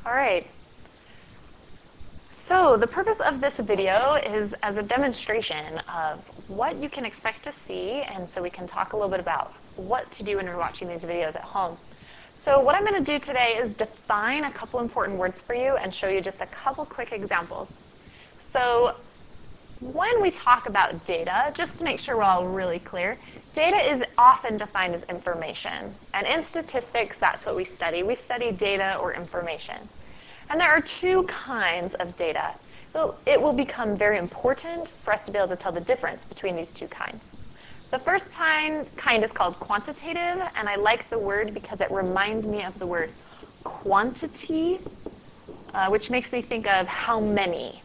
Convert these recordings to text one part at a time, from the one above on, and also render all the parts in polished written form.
All right. So the purpose of this video is as a demonstration of what you can expect to see, and so we can talk a little bit about what to do when you're watching these videos at home. So what I'm going to do today is define a couple important words for you and show you just a couple quick examples. So when we talk about data, just to make sure we're all really clear, data is often defined as information. And in statistics, that's what we study. We study data or information. And there are two kinds of data. So it will become very important for us to be able to tell the difference between these two kinds. The first kind is called quantitative, and I like the word because it reminds me of the word quantity, which makes me think of how many.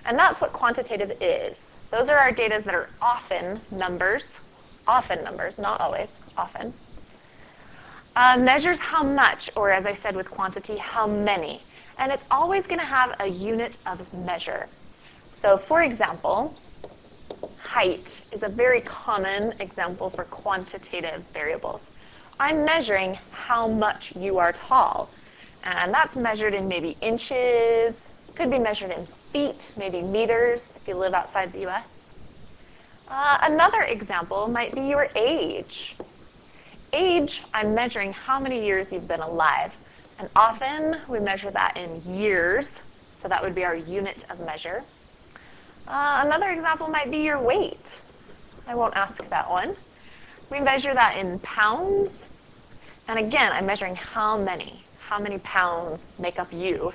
And that's what quantitative is. Those are our data that are often numbers, not always, often. Measures how much, or as I said with quantity, how many. And it's always going to have a unit of measure. So for example, height is a very common example for quantitative variables. I'm measuring how much you are tall. And that's measured in maybe inches, could be measured in feet, maybe meters if you live outside the US. Another example might be your age. Age, I'm measuring how many years you've been alive. And often we measure that in years, so that would be our unit of measure. Another example might be your weight. I won't ask that one. We measure that in pounds. And again, I'm measuring how many pounds make up you.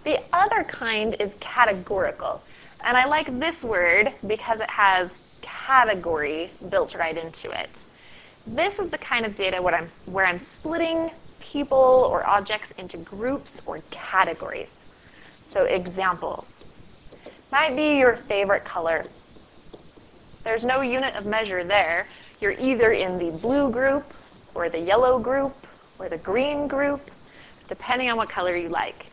The other kind is categorical. And I like this word because it has category built right into it. This is the kind of data where I'm splitting people or objects into groups or categories. So examples. Might be your favorite color. There's no unit of measure there. You're either in the blue group or the yellow group or the green group, depending on what color you like.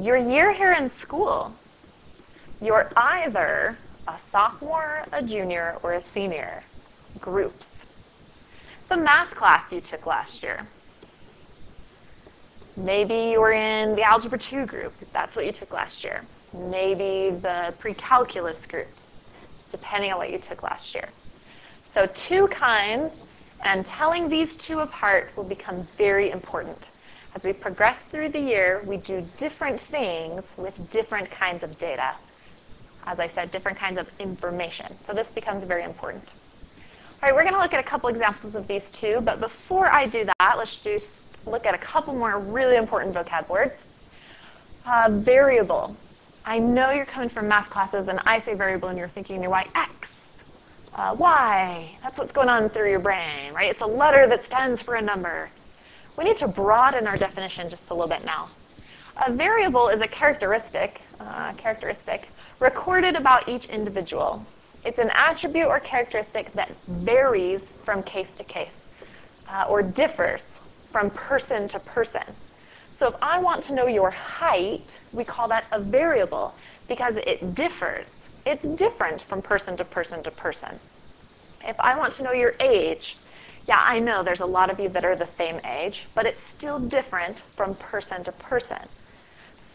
Your year here in school. You're either a sophomore, a junior, or a senior. Groups. The math class you took last year. Maybe you were in the Algebra 2 group, if that's what you took last year. Maybe the pre-calculus group, depending on what you took last year. So two kinds, and telling these two apart will become very important. As we progress through the year, we do different things with different kinds of data. As I said, different kinds of information. So this becomes very important. All right, we're going to look at a couple examples of these two, but before I do that, let's just look at a couple more really important vocab words. Variable. I know you're coming from math classes, and I say variable, and you're thinking you're X. Y. That's what's going on through your brain, right? It's a letter that stands for a number. We need to broaden our definition just a little bit now. A variable is a characteristic recorded about each individual. It's an attribute or characteristic that varies from case to case or differs from person to person. So if I want to know your height, we call that a variable because it differs. It's different from person to person to person. If I want to know your age, yeah, I know there's a lot of you that are the same age, but it's still different from person to person.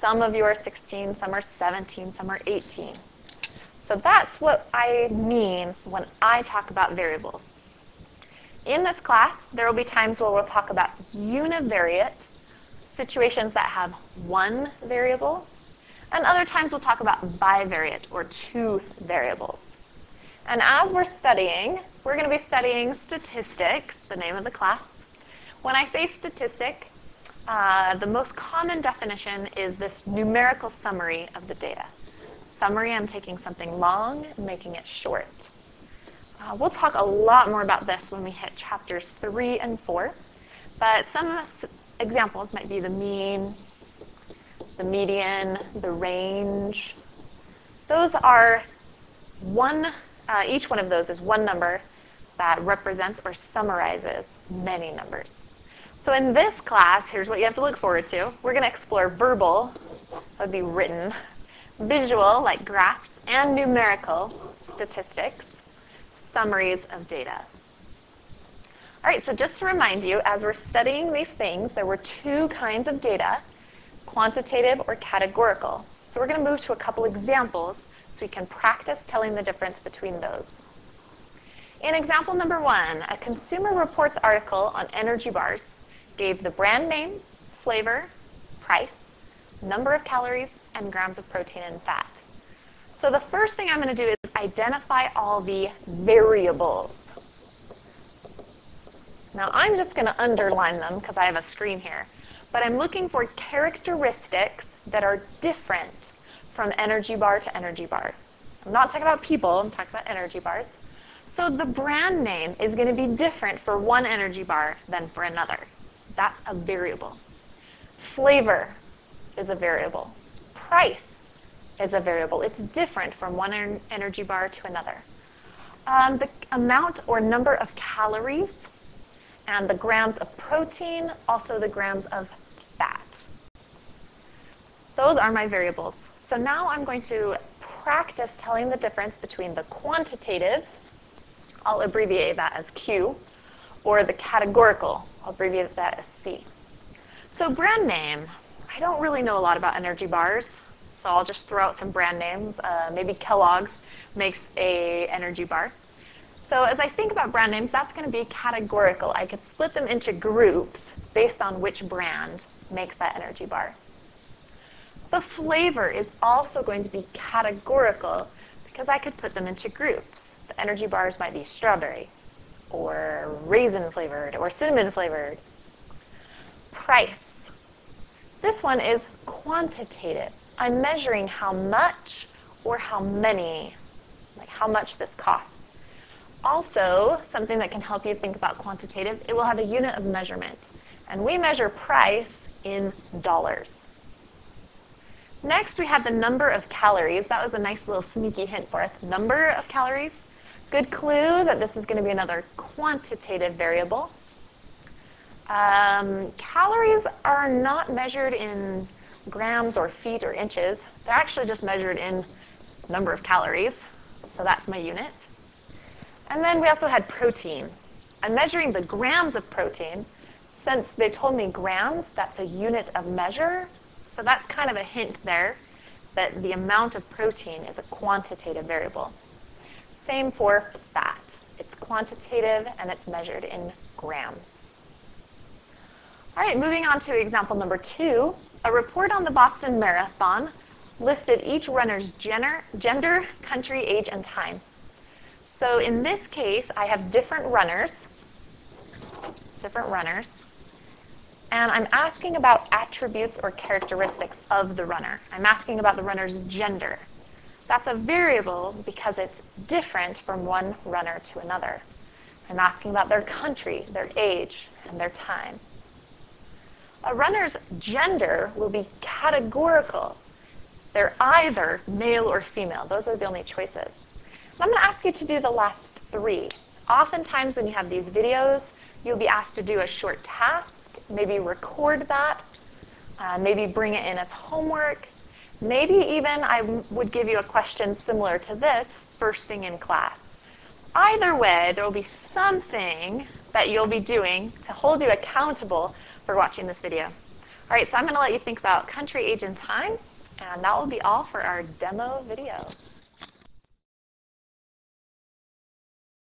Some of you are 16, some are 17, some are 18. So that's what I mean when I talk about variables. In this class, there will be times where we'll talk about univariate, situations that have one variable, and other times we'll talk about bivariate, or two variables. And as we're studying, we're going to be studying statistics, the name of the class. When I say statistic, the most common definition is this numerical summary of the data. Summary, I'm taking something long and making it short. We'll talk a lot more about this when we hit chapters 3 and 4. But some examples might be the mean, the median, the range. Those are each one of those is one number that represents or summarizes many numbers. So in this class, here's what you have to look forward to. We're going to explore verbal, that would be written, visual, like graphs, and numerical, statistics, summaries of data. All right, so just to remind you, as we're studying these things, there were two kinds of data, quantitative or categorical. So we're going to move to a couple examples so we can practice telling the difference between those. In example number 1, a Consumer Reports article on energy bars gave the brand name, flavor, price, number of calories, and grams of protein and fat. So the first thing I'm going to do is identify all the variables. Now I'm just going to underline them because I have a screen here. But I'm looking for characteristics that are different from energy bar to energy bar. I'm not talking about people, I'm talking about energy bars. So the brand name is going to be different for one energy bar than for another. That's a variable. Flavor is a variable. Price is a variable. It's different from one energy bar to another. The amount or number of calories and the grams of protein, also the grams of fat. Those are my variables. So now I'm going to practice telling the difference between the quantitative, I'll abbreviate that as Q, or the categorical, I'll abbreviate that as C. So brand name, I don't really know a lot about energy bars, so I'll just throw out some brand names. Maybe Kellogg's makes a energy bar. So as I think about brand names, that's going to be categorical. I could split them into groups based on which brand makes that energy bar. The flavor is also going to be categorical because I could put them into groups. The energy bars might be strawberry, or raisin flavored, or cinnamon flavored. Price. This one is quantitative. I'm measuring how much or how many, like how much this costs. Also, something that can help you think about quantitative, it will have a unit of measurement. And we measure price in dollars. Next, we have the number of calories. That was a nice little sneaky hint for us. Number of calories. Good clue that this is going to be another quantitative variable. Calories are not measured in grams or feet or inches. They're actually just measured in number of calories. So that's my unit. And then we also had protein. I'm measuring the grams of protein. Since they told me grams, that's a unit of measure. So that's kind of a hint there that the amount of protein is a quantitative variable. Same for fat. It's quantitative and it's measured in grams. All right, moving on to example number 2. A report on the Boston Marathon listed each runner's gender, country, age, and time. So in this case, I have different runners, and I'm asking about attributes or characteristics of the runner. I'm asking about the runner's gender. That's a variable because it's different from one runner to another. I'm asking about their country, their age, and their time. A runner's gender will be categorical. They're either male or female. Those are the only choices. I'm going to ask you to do the last 3. Oftentimes when you have these videos, you'll be asked to do a short task, maybe record that, maybe bring it in as homework. Maybe even I would give you a question similar to this first thing in class. Either way, there will be something that you'll be doing to hold you accountable for watching this video. All right, so I'm going to let you think about country, age, and time, and that will be all for our demo video.